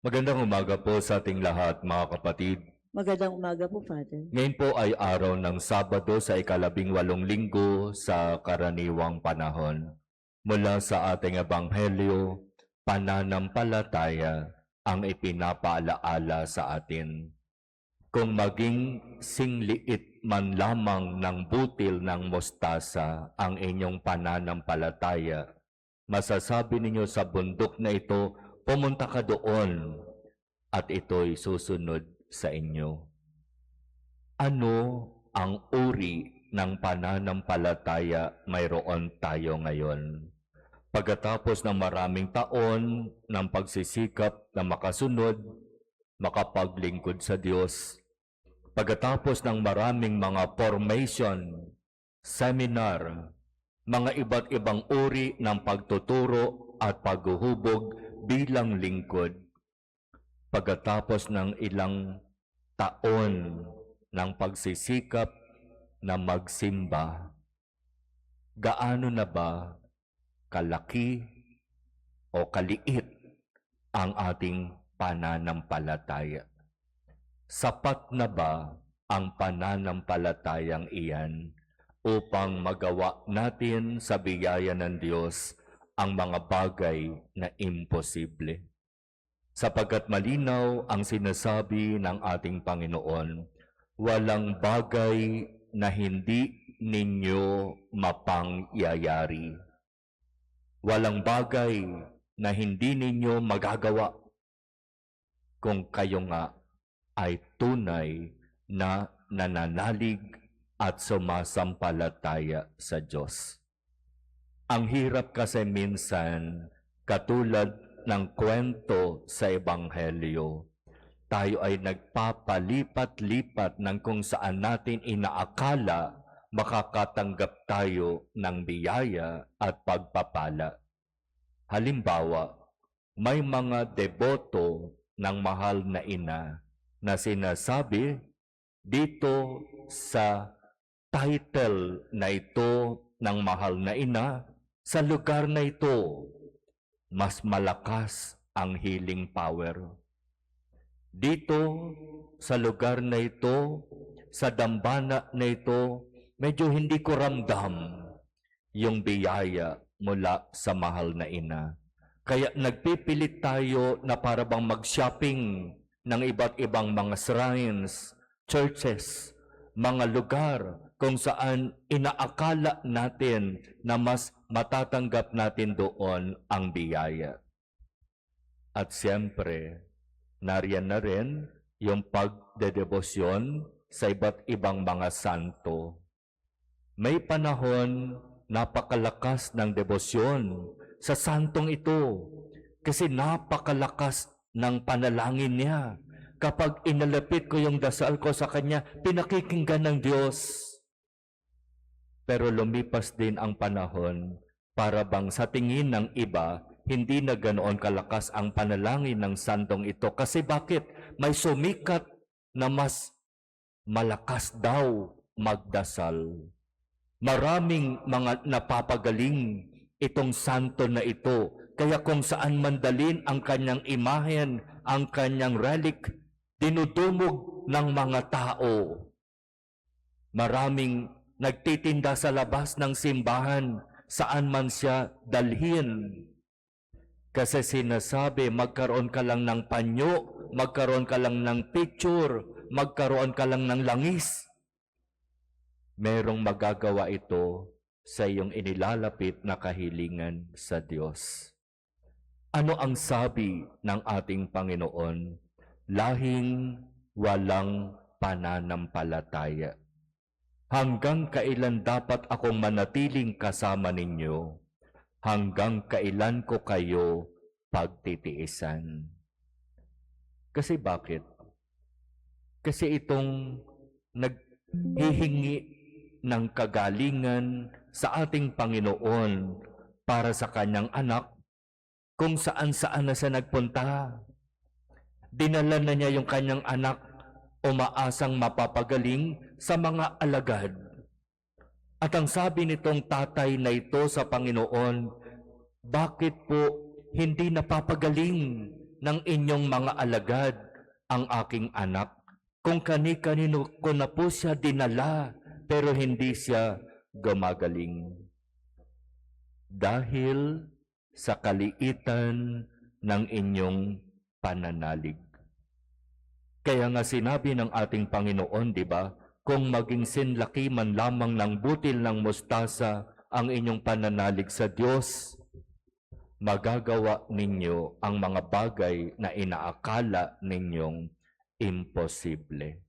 Magandang umaga po sa ating lahat, mga kapatid. Magandang umaga po, Father. Ngayon po ay araw ng Sabado sa ika-18 linggo sa karaniwang panahon. Mula sa ating Ebanghelyo, pananampalataya ang ipinapaalaala sa atin. Kung maging singliit man lamang ng butil ng mostasa ang inyong pananampalataya, masasabi ninyo sa bundok na ito, pumunta ka doon, at ito'y susunod sa inyo. Ano ang uri ng pananampalataya mayroon tayo ngayon? Pagkatapos ng maraming taon ng pagsisikap na makasunod, makapaglingkod sa Diyos, pagkatapos ng maraming mga formation, seminar, mga iba't ibang uri ng pagtuturo at paghuhubog bilang lingkod, pagkatapos ng ilang taon ng pagsisikap na magsimba, gaano na ba kalaki o kaliit ang ating pananampalataya? Sapat na ba ang pananampalatayang iyan upang magawa natin sa biyaya ng Diyos ang mga bagay na imposible? Sapagkat malinaw ang sinasabi ng ating Panginoon, walang bagay na hindi ninyo mapangyayari. Walang bagay na hindi ninyo magagawa kung kayo nga ay tunay na nananalig at sumasampalataya sa Diyos. Ang hirap kasi minsan, katulad ng kwento sa Ebanghelyo, tayo ay nagpapalipat-lipat ng kung saan natin inaakala makakatanggap tayo ng biyaya at pagpapala. Halimbawa, may mga deboto ng mahal na ina na sinasabi dito sa title na ito ng mahal na ina, sa lugar na ito, mas malakas ang healing power. Dito, sa lugar na ito, sa dambana na ito, medyo hindi ko ramdam yung biyaya mula sa mahal na ina. Kaya nagpipilit tayo na para bang mag-shopping ng iba't ibang mga shrines, churches, mga lugar kung saan inaakala natin na mas matatanggap natin doon ang biyaya. At siyempre, nariyan na rin yung pagdedebosyon sa iba't ibang mga santo. May panahon, napakalakas ng debosyon sa santong ito kasi napakalakas ng panalangin niya. Kapag inalapit ko yung dasal ko sa kanya, pinakikinggan ng Diyos. Pero lumipas din ang panahon para bang sa tingin ng iba, hindi na ganoon kalakas ang panalangin ng santong ito. Kasi bakit? May sumikat na mas malakas daw magdasal. Maraming mga napapagaling itong santo na ito. Kaya kung saan mandalin ang kanyang imahen, ang kanyang relic, dinudumog ng mga tao. Maraming nagtitinda sa labas ng simbahan, saan man siya dalhin. Kasi sinasabi, magkaroon ka lang ng panyo, magkaroon ka lang ng picture, magkaroon ka lang ng langis. Merong magagawa ito sa iyong inilalapit na kahilingan sa Diyos. Ano ang sabi ng ating Panginoon? Lahing walang pananampalataya. Hanggang kailan dapat akong manatiling kasama ninyo? Hanggang kailan ko kayo pagtitiisan? Kasi bakit? Kasi itong naghihingi ng kagalingan sa ating Panginoon para sa kanyang anak, kung saan-saan na siya nagpunta. Dinala na niya yung kanyang anak, umaasang mapapagaling sa mga alagad. At ang sabi nitong tatay na ito sa Panginoon, bakit po hindi napapagaling ng inyong mga alagad ang aking anak. Kung kani-kanino ko na po siya dinala, pero hindi siya gumagaling. Dahil sa kaliitan ng inyong pananalig. Kaya nga sinabi ng ating Panginoon, di ba? Kung maging sinlaki man lamang ng butil ng mustasa ang inyong pananalig sa Diyos, magagawa ninyo ang mga bagay na inaakala ninyong imposible.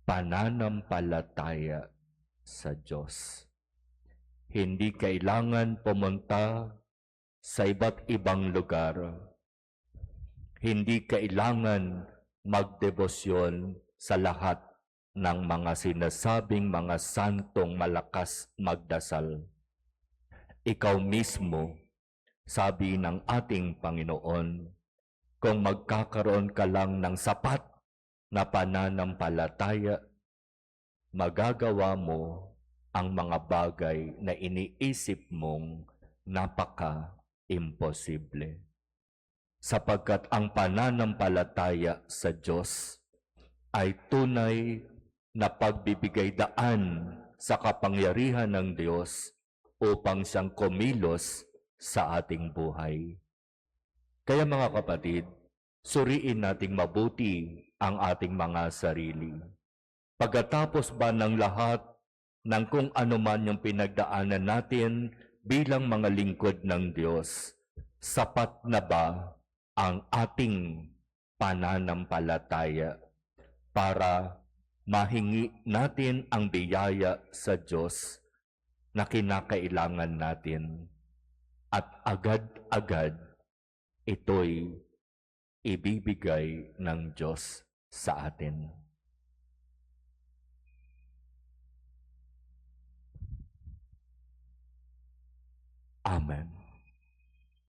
Pananampalataya sa Diyos. Hindi kailangan pumunta sa iba't ibang lugar. Hindi kailangan magdebosyon sa lahat ng mga sinasabing mga santong malakas magdasal. Ikaw mismo, sabi ng ating Panginoon, kung magkakaroon ka lang ng sapat na pananampalataya, magagawa mo ang mga bagay na iniisip mong napaka-imposible. Sapagkat ang pananampalataya sa Diyos ay tunay na pagbibigay daan sa kapangyarihan ng Diyos upang siyang kumilos sa ating buhay. Kaya mga kapatid, suriin nating mabuti ang ating mga sarili. Pagkatapos ba ng lahat ng kung ano man yung pinagdaanan natin bilang mga lingkod ng Diyos, sapat na ba ang ating pananampalataya para mahingi natin ang biyaya sa Diyos na kinakailangan natin at agad-agad ito'y ibibigay ng Diyos sa atin. Amen.